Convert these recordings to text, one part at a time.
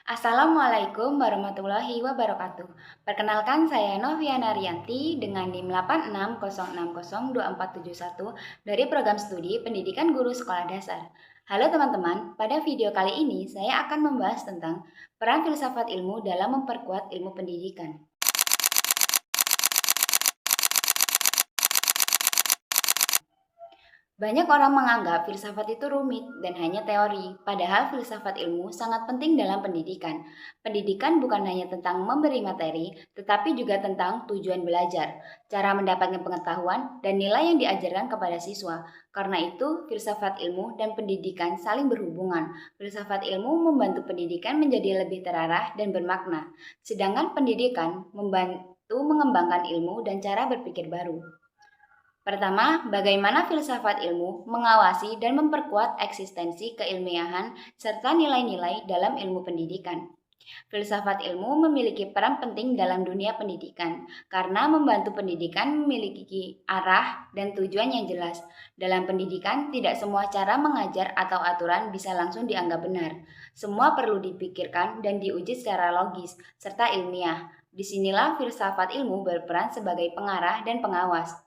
Assalamualaikum warahmatullahi wabarakatuh. Perkenalkan saya Noviana Rianti dengan NIM 86060241 dari program studi Pendidikan Guru Sekolah Dasar. Halo teman-teman, pada video kali ini saya akan membahas tentang peran filsafat ilmu dalam memperkuat ilmu pendidikan. Banyak orang menganggap filsafat itu rumit dan hanya teori, padahal filsafat ilmu sangat penting dalam pendidikan. Pendidikan bukan hanya tentang memberi materi, tetapi juga tentang tujuan belajar, cara mendapatkan pengetahuan, dan nilai yang diajarkan kepada siswa. Karena itu, filsafat ilmu dan pendidikan saling berhubungan. Filsafat ilmu membantu pendidikan menjadi lebih terarah dan bermakna, sedangkan pendidikan membantu mengembangkan ilmu dan cara berpikir baru. Pertama, bagaimana filsafat ilmu mengawasi dan memperkuat eksistensi keilmiahan serta nilai-nilai dalam ilmu pendidikan. Filsafat ilmu memiliki peran penting dalam dunia pendidikan karena membantu pendidikan memiliki arah dan tujuan yang jelas. Dalam pendidikan, tidak semua cara mengajar atau aturan bisa langsung dianggap benar. Semua perlu dipikirkan dan diuji secara logis serta ilmiah. Disinilah filsafat ilmu berperan sebagai pengarah dan pengawas.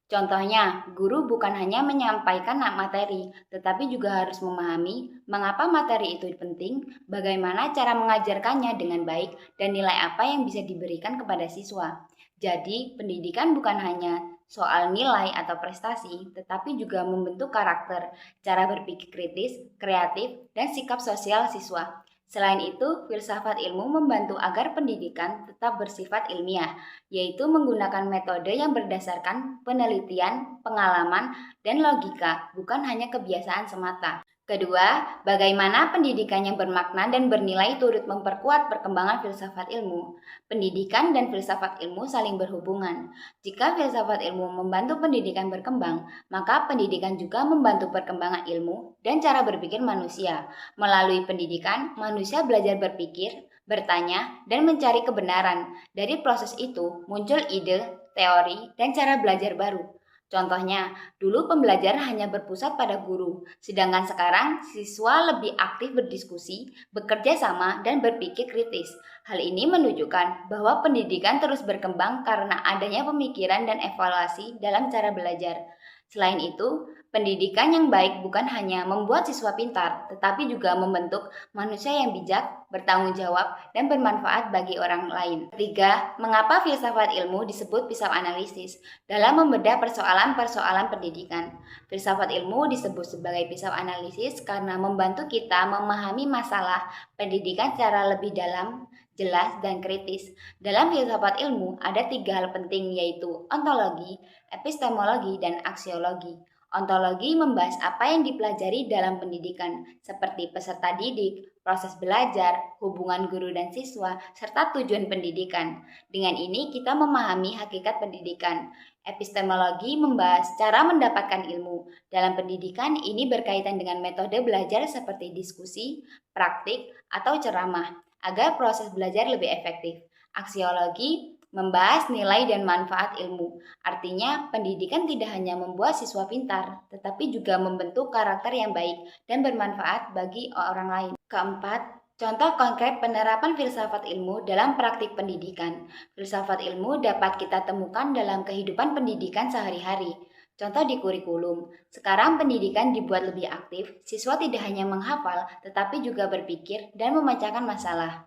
Contohnya, guru bukan hanya menyampaikan materi, tetapi juga harus memahami mengapa materi itu penting, bagaimana cara mengajarkannya dengan baik, dan nilai apa yang bisa diberikan kepada siswa. Jadi, pendidikan bukan hanya soal nilai atau prestasi, tetapi juga membentuk karakter, cara berpikir kritis, kreatif, dan sikap sosial siswa. Selain itu, filsafat ilmu membantu agar pendidikan tetap bersifat ilmiah, yaitu menggunakan metode yang berdasarkan penelitian, pengalaman, dan logika, bukan hanya kebiasaan semata. Kedua, bagaimana pendidikan yang bermakna dan bernilai turut memperkuat perkembangan filsafat ilmu. Pendidikan dan filsafat ilmu saling berhubungan. Jika filsafat ilmu membantu pendidikan berkembang, maka pendidikan juga membantu perkembangan ilmu dan cara berpikir manusia. Melalui pendidikan, manusia belajar berpikir, bertanya, dan mencari kebenaran. Dari proses itu, muncul ide, teori, dan cara belajar baru. Contohnya, dulu pembelajaran hanya berpusat pada guru, sedangkan sekarang siswa lebih aktif berdiskusi, bekerja sama, dan berpikir kritis. Hal ini menunjukkan bahwa pendidikan terus berkembang karena adanya pemikiran dan evaluasi dalam cara belajar. Selain itu, pendidikan yang baik bukan hanya membuat siswa pintar, tetapi juga membentuk manusia yang bijak, bertanggung jawab, dan bermanfaat bagi orang lain. Ketiga, mengapa filsafat ilmu disebut pisau analisis? Dalam membedah persoalan-persoalan pendidikan, filsafat ilmu disebut sebagai pisau analisis karena membantu kita memahami masalah pendidikan secara lebih dalam, jelas, dan kritis. Dalam filsafat ilmu ada tiga hal penting yaitu ontologi, epistemologi, dan aksiologi. Ontologi membahas apa yang dipelajari dalam pendidikan, seperti peserta didik, proses belajar, hubungan guru dan siswa, serta tujuan pendidikan. Dengan ini kita memahami hakikat pendidikan. Epistemologi membahas cara mendapatkan ilmu. Dalam pendidikan ini berkaitan dengan metode belajar seperti diskusi, praktik, atau ceramah, agar proses belajar lebih efektif. Aksiologi membahas nilai dan manfaat ilmu. Artinya, pendidikan tidak hanya membuat siswa pintar, tetapi juga membentuk karakter yang baik dan bermanfaat bagi orang lain. Keempat, contoh konkret penerapan filsafat ilmu dalam praktik pendidikan. Filsafat ilmu dapat kita temukan dalam kehidupan pendidikan sehari-hari. Contoh di kurikulum, sekarang pendidikan dibuat lebih aktif, siswa tidak hanya menghafal, tetapi juga berpikir dan memecahkan masalah.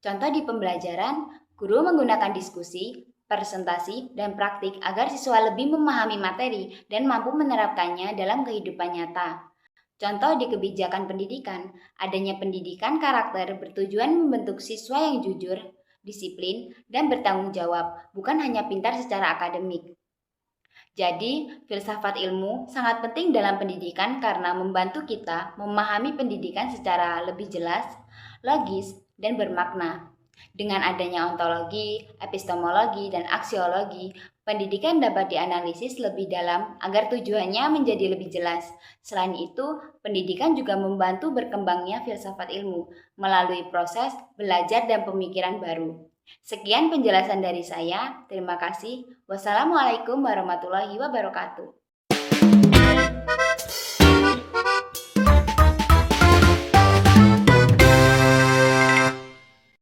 Contoh di pembelajaran, guru menggunakan diskusi, presentasi, dan praktik agar siswa lebih memahami materi dan mampu menerapkannya dalam kehidupan nyata. Contoh di kebijakan pendidikan, adanya pendidikan karakter bertujuan membentuk siswa yang jujur, disiplin, dan bertanggung jawab, bukan hanya pintar secara akademik. Jadi, filsafat ilmu sangat penting dalam pendidikan karena membantu kita memahami pendidikan secara lebih jelas, logis, dan bermakna. Dengan adanya ontologi, epistemologi, dan aksiologi, pendidikan dapat dianalisis lebih dalam agar tujuannya menjadi lebih jelas. Selain itu, pendidikan juga membantu berkembangnya filsafat ilmu melalui proses belajar dan pemikiran baru. Sekian penjelasan dari saya. Terima kasih. Wassalamualaikum warahmatullahi wabarakatuh.